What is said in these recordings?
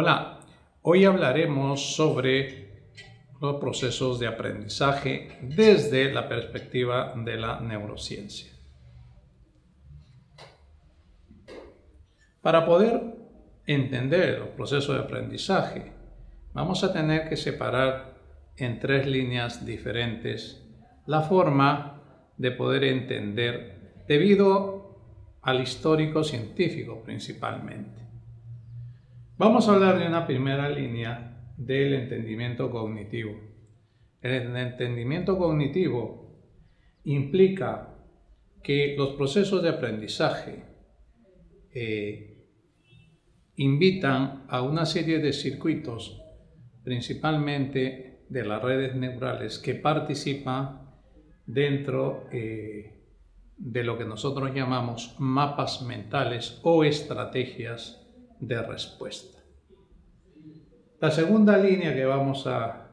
Hola, hoy hablaremos sobre los procesos de aprendizaje desde la perspectiva de la neurociencia. Para poder entender los procesos de aprendizaje, vamos a tener que separar en tres líneas diferentes la forma de poder entender debido al histórico científico principalmente. Vamos a hablar de una primera línea del entendimiento cognitivo. El entendimiento cognitivo implica que los procesos de aprendizaje invitan a una serie de circuitos, principalmente de las redes neurales, que participan dentro de lo que nosotros llamamos mapas mentales o estrategias de respuesta. La segunda línea que vamos a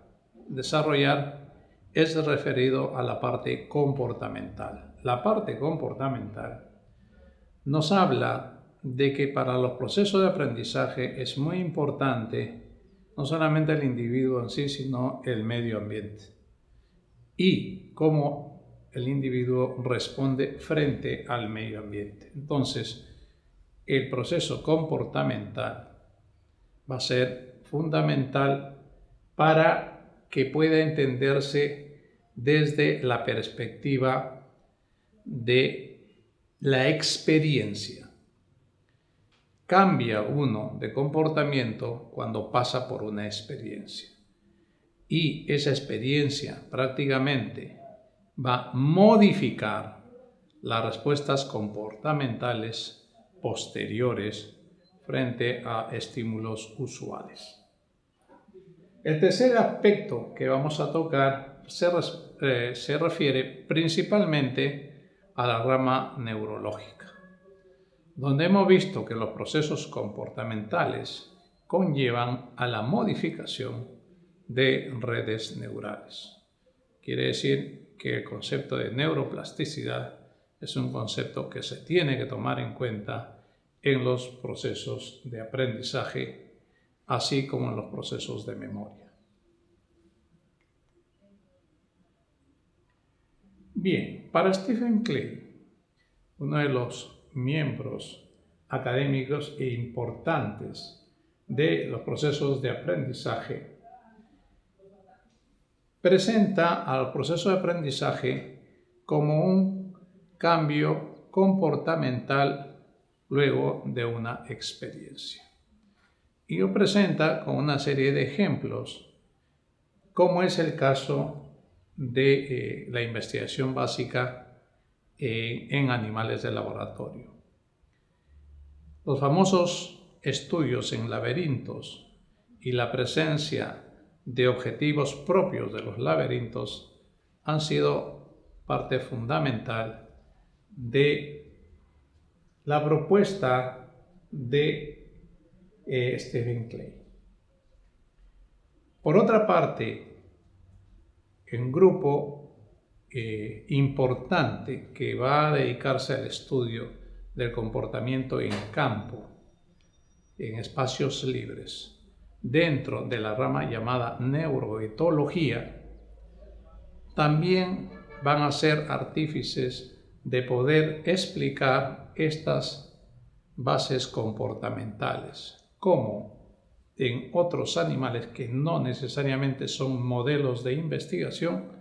desarrollar es referido a la parte comportamental. La parte comportamental nos habla de que para los procesos de aprendizaje es muy importante no solamente el individuo en sí, sino el medio ambiente y cómo el individuo responde frente al medio ambiente. Entonces, el proceso comportamental va a ser fundamental para que pueda entenderse desde la perspectiva de la experiencia. Cambia uno de comportamiento cuando pasa por una experiencia. Y esa experiencia prácticamente va a modificar las respuestas comportamentales posteriores frente a estímulos usuales. El tercer aspecto que vamos a tocar se refiere principalmente a la rama neurológica, donde hemos visto que los procesos comportamentales conllevan a la modificación de redes neurales. Quiere decir que el concepto de neuroplasticidad es un concepto que se tiene que tomar en cuenta en los procesos de aprendizaje, así como en los procesos de memoria. Bien, para Stephen Clay, uno de los miembros académicos e importantes de los procesos de aprendizaje, presenta al proceso de aprendizaje como un cambio comportamental luego de una experiencia. Y lo presenta con una serie de ejemplos, como es el caso de la investigación básica en animales de laboratorio. Los famosos estudios en laberintos y la presencia de objetivos propios de los laberintos han sido parte fundamental de la propuesta de Stephen Clay. Por otra parte, un grupo importante que va a dedicarse al estudio del comportamiento en campo, en espacios libres, dentro de la rama llamada neuroetología, también van a ser artífices de poder explicar estas bases comportamentales, como en otros animales que no necesariamente son modelos de investigación,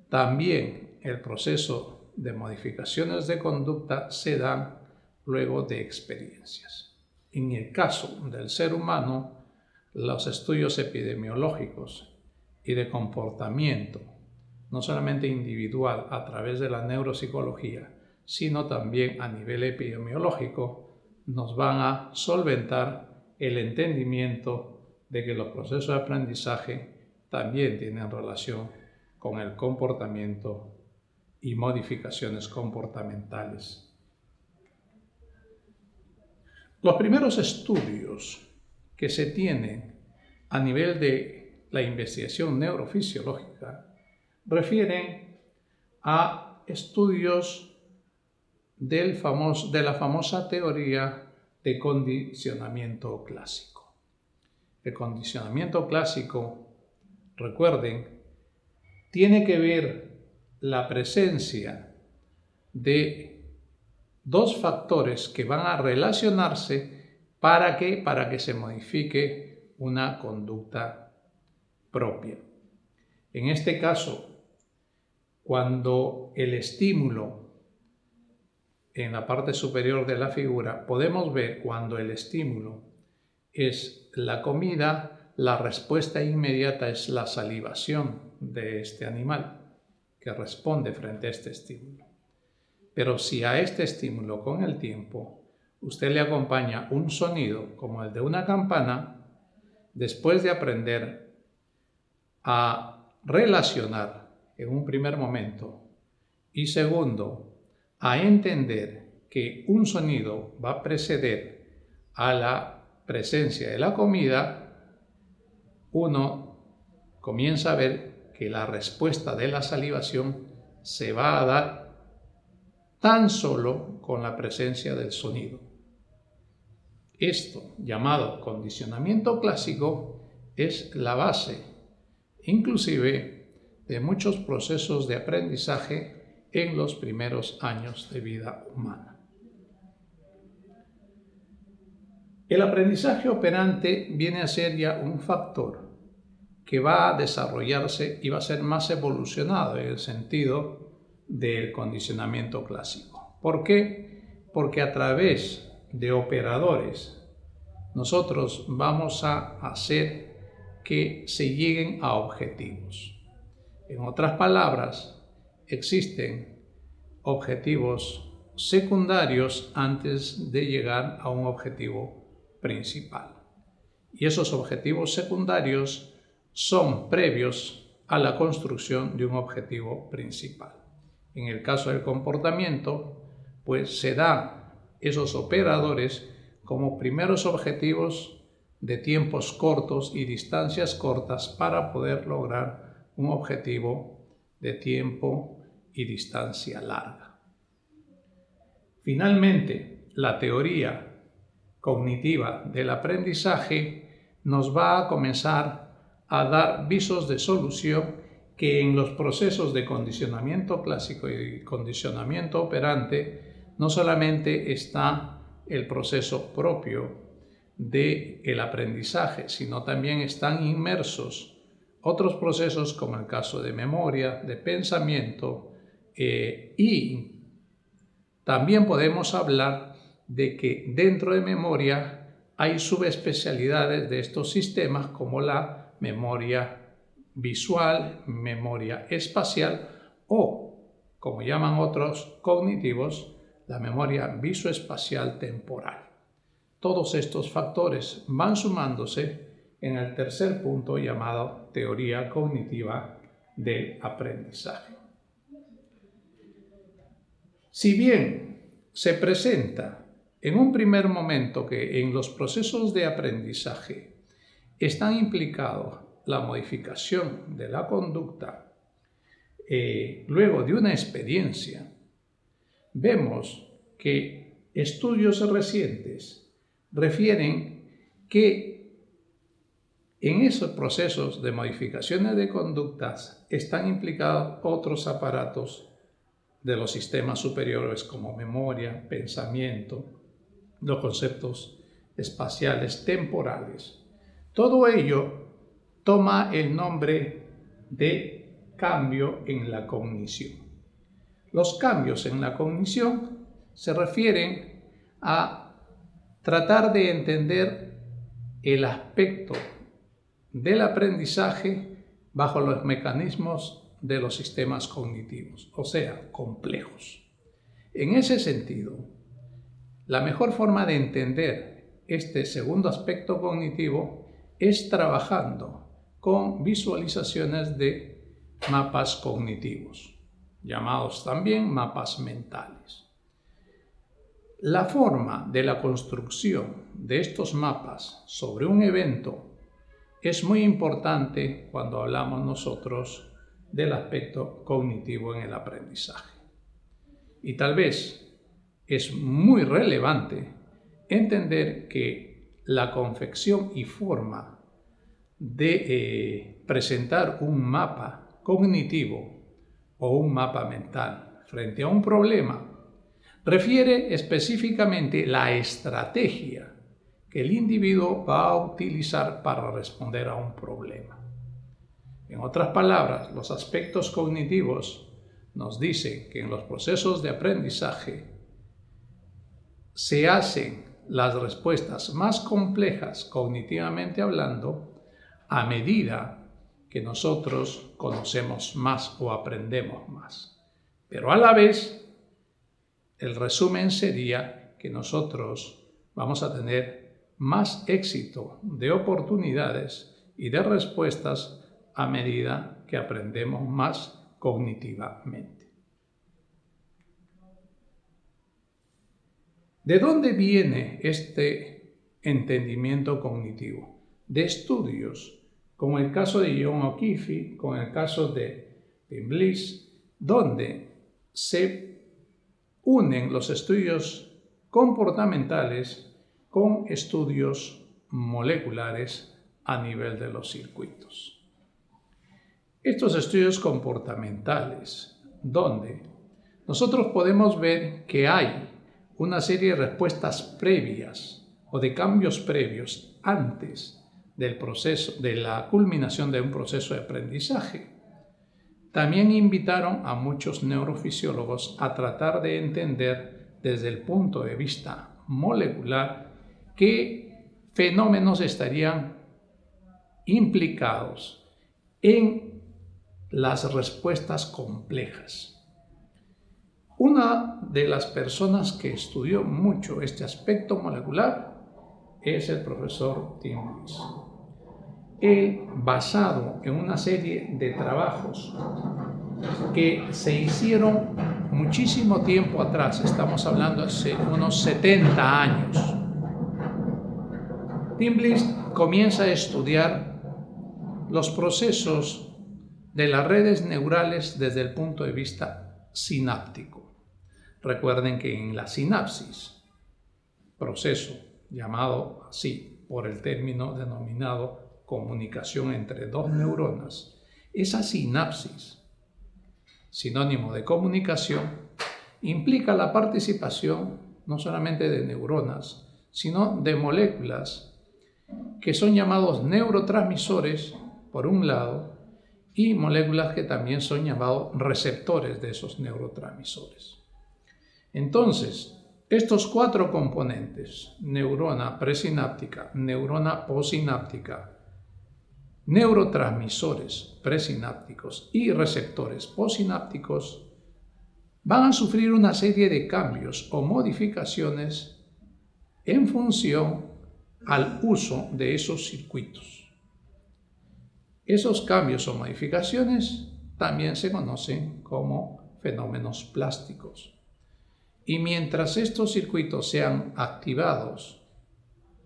también el proceso de modificaciones de conducta se dan luego de experiencias. En el caso del ser humano, los estudios epidemiológicos y de comportamiento, no solamente individual a través de la neuropsicología, sino también a nivel epidemiológico, nos van a solventar el entendimiento de que los procesos de aprendizaje también tienen relación con el comportamiento y modificaciones comportamentales. Los primeros estudios que se tienen a nivel de la investigación neurofisiológica refieren a estudios de la famosa teoría de condicionamiento clásico. El condicionamiento clásico, recuerden, tiene que ver la presencia de dos factores que van a relacionarse para que se modifique una conducta propia. En este caso, cuando el estímulo en la parte superior de la figura, podemos ver cuando el estímulo es la comida, la respuesta inmediata es la salivación de este animal que responde frente a este estímulo. Pero si a este estímulo con el tiempo usted le acompaña un sonido como el de una campana, después de aprender a relacionar en un primer momento y segundo, a entender que un sonido va a preceder a la presencia de la comida, uno comienza a ver que la respuesta de la salivación se va a dar tan solo con la presencia del sonido. Esto, llamado condicionamiento clásico, es la base, inclusive, de muchos procesos de aprendizaje en los primeros años de vida humana. El aprendizaje operante viene a ser ya un factor que va a desarrollarse y va a ser más evolucionado en el sentido del condicionamiento clásico. ¿Por qué? Porque a través de operadores nosotros vamos a hacer que se lleguen a objetivos. En otras palabras, existen objetivos secundarios antes de llegar a un objetivo principal. Y esos objetivos secundarios son previos a la construcción de un objetivo principal. En el caso del comportamiento, pues se dan esos operadores como primeros objetivos de tiempos cortos y distancias cortas para poder lograr un objetivo de tiempo y distancia larga. Finalmente, la teoría cognitiva del aprendizaje nos va a comenzar a dar visos de solución que en los procesos de condicionamiento clásico y condicionamiento operante no solamente está el proceso propio del aprendizaje, sino también están inmersos otros procesos como el caso de memoria, de pensamiento y también podemos hablar de que dentro de memoria hay subespecialidades de estos sistemas como la memoria visual, memoria espacial o, como llaman otros cognitivos, la memoria visoespacial temporal. Todos estos factores van sumándose en el tercer punto llamado teoría cognitiva del aprendizaje. Si bien se presenta en un primer momento que en los procesos de aprendizaje están implicados la modificación de la conducta luego de una experiencia, vemos que estudios recientes refieren que en esos procesos de modificaciones de conductas están implicados otros aparatos de los sistemas superiores como memoria, pensamiento, los conceptos espaciales temporales. Todo ello toma el nombre de cambio en la cognición. Los cambios en la cognición se refieren a tratar de entender el aspecto del aprendizaje bajo los mecanismos de los sistemas cognitivos, o sea, complejos. En ese sentido, la mejor forma de entender este segundo aspecto cognitivo es trabajando con visualizaciones de mapas cognitivos, llamados también mapas mentales. La forma de la construcción de estos mapas sobre un evento es muy importante cuando hablamos nosotros del aspecto cognitivo en el aprendizaje. Y tal vez es muy relevante entender que la confección y forma de presentar un mapa cognitivo o un mapa mental frente a un problema, refiere específicamente la estrategia que el individuo va a utilizar para responder a un problema. En otras palabras, los aspectos cognitivos nos dicen que en los procesos de aprendizaje se hacen las respuestas más complejas cognitivamente hablando a medida que nosotros conocemos más o aprendemos más. Pero a la vez, el resumen sería que nosotros vamos a tener más éxito de oportunidades y de respuestas a medida que aprendemos más cognitivamente. ¿De dónde viene este entendimiento cognitivo? De estudios, como el caso de John O'Keefe, con el caso de Tim Bliss, donde se unen los estudios comportamentales con estudios moleculares a nivel de los circuitos. Estos estudios comportamentales, donde nosotros podemos ver que hay una serie de respuestas previas o de cambios previos antes del proceso, de la culminación de un proceso de aprendizaje, también invitaron a muchos neurofisiólogos a tratar de entender desde el punto de vista molecular qué fenómenos estarían implicados en las respuestas complejas. Una de las personas que estudió mucho este aspecto molecular es el profesor Tim Bliss. Él, basado en una serie de trabajos que se hicieron muchísimo tiempo atrás, estamos hablando hace unos 70 años, Tim Bliss comienza a estudiar los procesos de las redes neurales desde el punto de vista sináptico. Recuerden que en la sinapsis, proceso llamado así por el término denominado comunicación entre dos neuronas, esa sinapsis, sinónimo de comunicación, implica la participación no solamente de neuronas, sino de moléculas que son llamados neurotransmisores, por un lado, y moléculas que también son llamados receptores de esos neurotransmisores. Entonces, estos cuatro componentes, neurona presináptica, neurona postsináptica, neurotransmisores presinápticos y receptores postsinápticos, van a sufrir una serie de cambios o modificaciones en función al uso de esos circuitos. Esos cambios o modificaciones también se conocen como fenómenos plásticos. Y mientras estos circuitos sean activados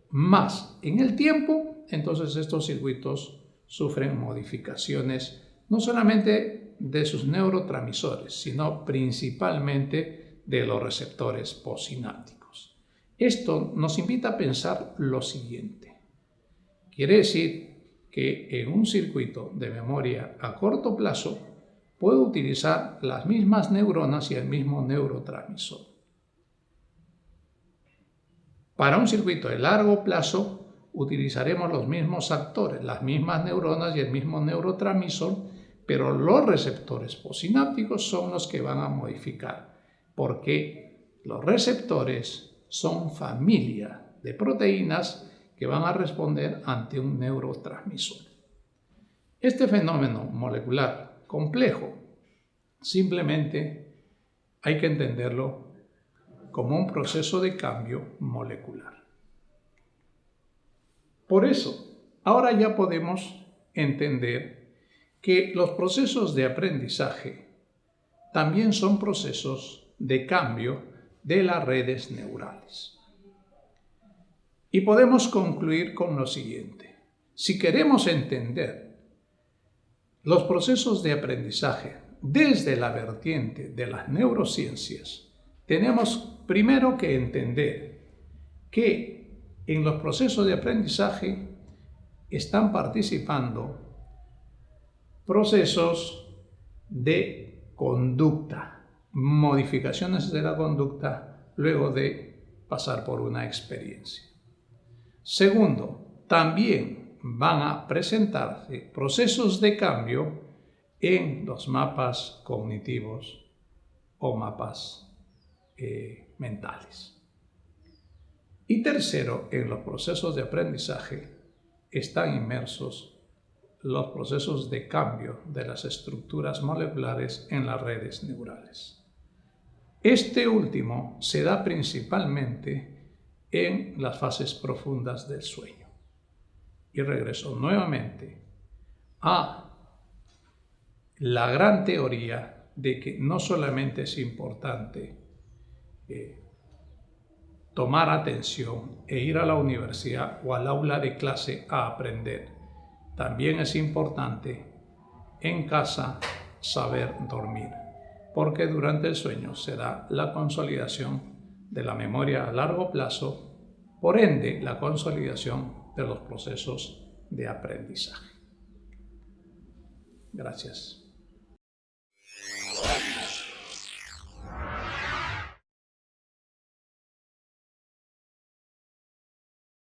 más en el tiempo, entonces estos circuitos sufren modificaciones no solamente de sus neurotransmisores, sino principalmente de los receptores postsinápticos. Esto nos invita a pensar lo siguiente. Quiere decir que en un circuito de memoria a corto plazo puedo utilizar las mismas neuronas y el mismo neurotransmisor. Para un circuito de largo plazo utilizaremos los mismos actores, las mismas neuronas y el mismo neurotransmisor, pero los receptores postsinápticos son los que van a modificar, porque los receptores son familia de proteínas que van a responder ante un neurotransmisor. Este fenómeno molecular complejo simplemente hay que entenderlo como un proceso de cambio molecular. Por eso, ahora ya podemos entender que los procesos de aprendizaje también son procesos de cambio de las redes neurales. Y podemos concluir con lo siguiente. Si queremos entender los procesos de aprendizaje desde la vertiente de las neurociencias, tenemos primero que entender que en los procesos de aprendizaje están participando procesos de conducta, modificaciones de la conducta luego de pasar por una experiencia. Segundo, también van a presentarse procesos de cambio en los mapas cognitivos o mapas mentales. Y tercero, en los procesos de aprendizaje están inmersos los procesos de cambio de las estructuras moleculares en las redes neurales. Este último se da principalmente en las fases profundas del sueño. Y regreso nuevamente a la gran teoría de que no solamente es importante tomar atención e ir a la universidad o al aula de clase a aprender. También es importante en casa saber dormir, porque durante el sueño se da la consolidación de la memoria a largo plazo, por ende la consolidación de los procesos de aprendizaje. Gracias.